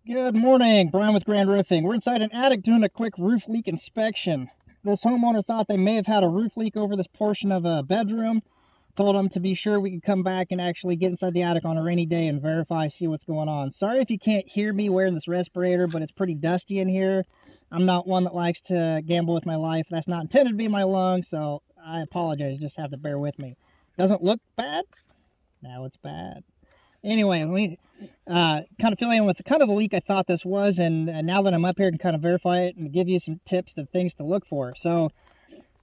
Good morning, Brian with Grand Roofing. We're inside an attic doing a quick roof leak inspection. This homeowner thought they may have had a roof leak over this portion of a bedroom. Told them to be sure we could come back and actually get inside the attic on a rainy day and verify, see what's going on. Sorry if you can't hear me wearing this respirator, but it's pretty dusty in here. I'm not one that likes to gamble with my life. That's not intended to be my lung, so I apologize. Just have to bear with me. Doesn't look bad? Now it's bad. Anyway, we kind of filling in with the kind of the leak I thought this was, and now that I'm up here, I can kind of verify it and give you some tips and things to look for. So,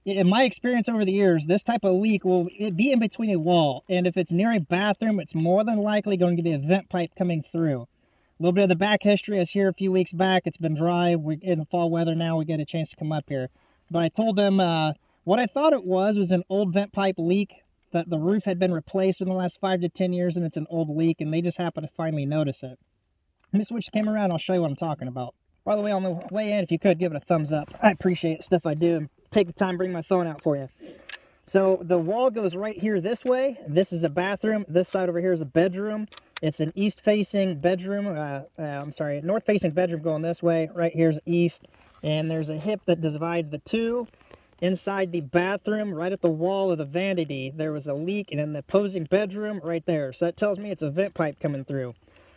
in my experience over the years, this type of leak will be in between a wall, and if it's near a bathroom, it's more than likely going to be a vent pipe coming through. A little bit of the back history. I was here a few weeks back. It's been dry. We're in the fall weather now. We get a chance to come up here. But I told them what I thought it was an old vent pipe leak. That the roof had been replaced in the last 5 to 10 years, and it's an old leak, and they just happened to finally notice it. Let me switch the camera around. I'll show you what I'm talking about. By the way, on the way in, if you could, give it a thumbs up. I appreciate stuff I do and take the time to bring my phone out for you. So the wall goes right here this way. This is a bathroom. This side over here is a bedroom. It's an east-facing bedroom. North-facing bedroom going this way. Right here's east, and there's a hip that divides the two. Inside the bathroom, right at the wall of the vanity, there was a leak, and in the opposing bedroom, right there. So that tells me it's a vent pipe coming through.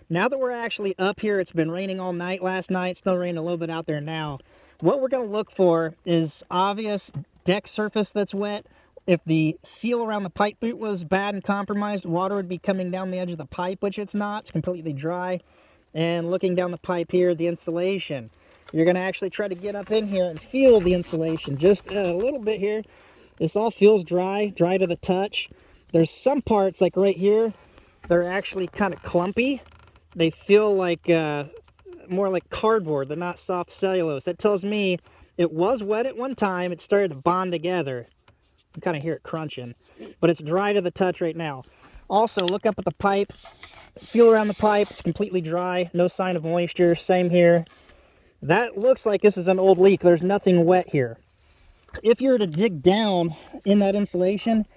Now that we're actually up here, it's been raining all night last night, still raining a little bit out there now. What we're going to look for is obvious deck surface that's wet. If the seal around the pipe boot was bad and compromised, water would be coming down the edge of the pipe, which it's not. It's completely dry. And looking down the pipe here, the insulation. You're going to actually try to get up in here and feel the insulation just a little bit here. This all feels dry to the touch. There's some parts, like right here, they're actually kind of clumpy. They feel like more like cardboard. They're not soft cellulose. That tells me it was wet at one time. It started to bond together. You kind of hear it crunching. But it's dry to the touch right now. Also, look up at the pipe. Feel around the pipe. It's completely dry. No sign of moisture. Same here. That looks like this is an old leak. There's nothing wet here. If you were to dig down in that insulation,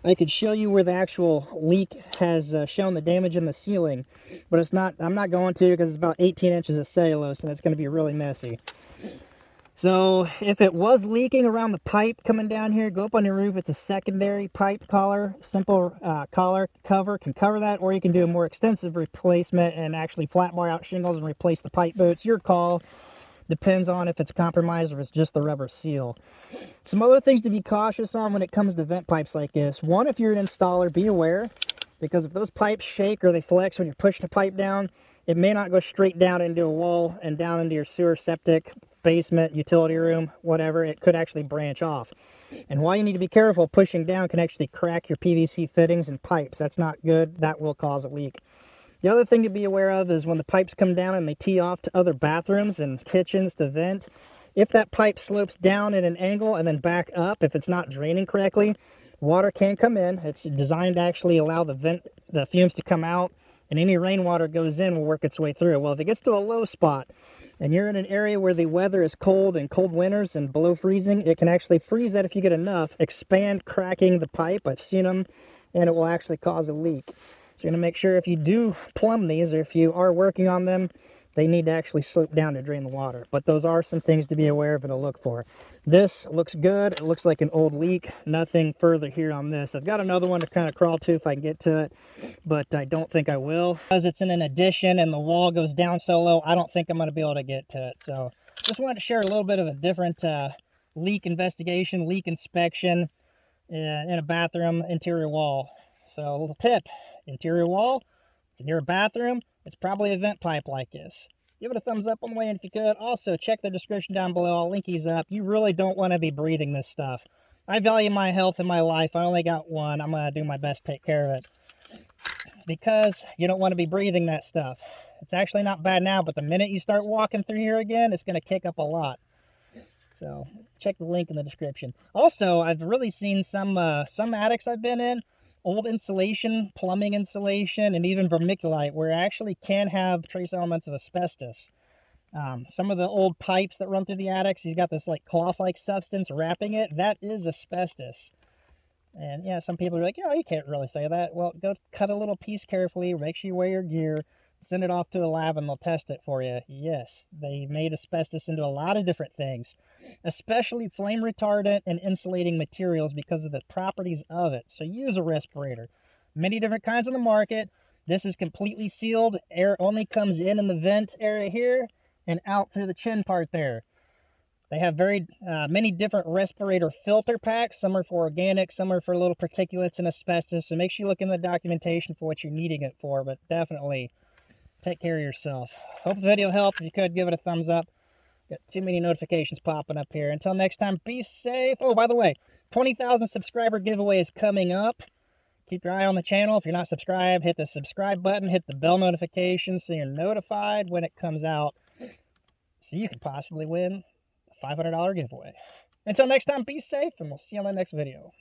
I could show you where the actual leak has shown the damage in the ceiling. But it's not. I'm not going to, because it's about 18 inches of cellulose, and it's going to be really messy. So if it was leaking around the pipe coming down here, go up on your roof. It's a secondary pipe collar. Simple collar cover can cover that, or you can do a more extensive replacement and actually flat bar out shingles and replace the pipe boots. Your call. Depends on if it's compromised or if it's just the rubber seal. Some other things to be cautious on when it comes to vent pipes like this. One, if you're an installer, be aware, because if those pipes shake or they flex when you're pushing the pipe down, it may not go straight down into a wall and down into your sewer, septic, basement, utility room, whatever. It could actually branch off. And why you need to be careful, pushing down can actually crack your PVC fittings and pipes. That's not good. That will cause a leak. The other thing to be aware of is when the pipes come down and they tee off to other bathrooms and kitchens to vent, if that pipe slopes down at an angle and then back up, if it's not draining correctly, water can come in. It's designed to actually allow the fumes to come out, and any rainwater goes in will work its way through. Well, if it gets to a low spot and you're in an area where the weather is cold and cold winters and below freezing, it can actually freeze that if you get enough, expand, cracking the pipe. I've seen them, and it will actually cause a leak. So you're going to make sure if you do plumb these, or if you are working on them, they need to actually slope down to drain the water. But those are some things to be aware of and to look for. This looks good. It looks like an old leak. Nothing further here on this. I've got another one to kind of crawl to if I can get to it, but I don't think I will. Because it's in an addition and the wall goes down so low, I don't think I'm going to be able to get to it. So just wanted to share a little bit of a different leak investigation, leak inspection in a bathroom interior wall. So a little tip. Interior wall, it's near a bathroom, it's probably a vent pipe like this. Give it a thumbs up on the way in if you could. Also, check the description down below. I'll link these up. You really don't want to be breathing this stuff. I value my health and my life. I only got one. I'm going to do my best to take care of it. Because you don't want to be breathing that stuff. It's actually not bad now, but the minute you start walking through here again, it's going to kick up a lot. So, check the link in the description. Also, I've really seen some attics I've been in, old insulation, plumbing insulation, and even vermiculite, where it actually can have trace elements of asbestos. Some of the old pipes that run through the attics, you've got this like cloth-like substance wrapping it. That is asbestos. And yeah, some people are like, you can't really say that. Well, go cut a little piece carefully, make sure you wear your gear. Send it off to a lab and they'll test it for you. Yes, they made asbestos into a lot of different things, especially flame retardant and insulating materials because of the properties of it. So use a respirator. Many different kinds on the market. This is completely sealed. Air only comes in the vent area here and out through the chin part there. They have many different respirator filter packs. Some are for organic, some are for little particulates and asbestos. So make sure you look in the documentation for what you're needing it for, but definitely take care of yourself. Hope the video helped. If you could, give it a thumbs up. Got too many notifications popping up here. Until next time, be safe. Oh, by the way, 20,000 subscriber giveaway is coming up. Keep your eye on the channel. If you're not subscribed, hit the subscribe button, hit the bell notification so you're notified when it comes out, so you can possibly win a $500 giveaway. Until next time, be safe, and we'll see you on the next video.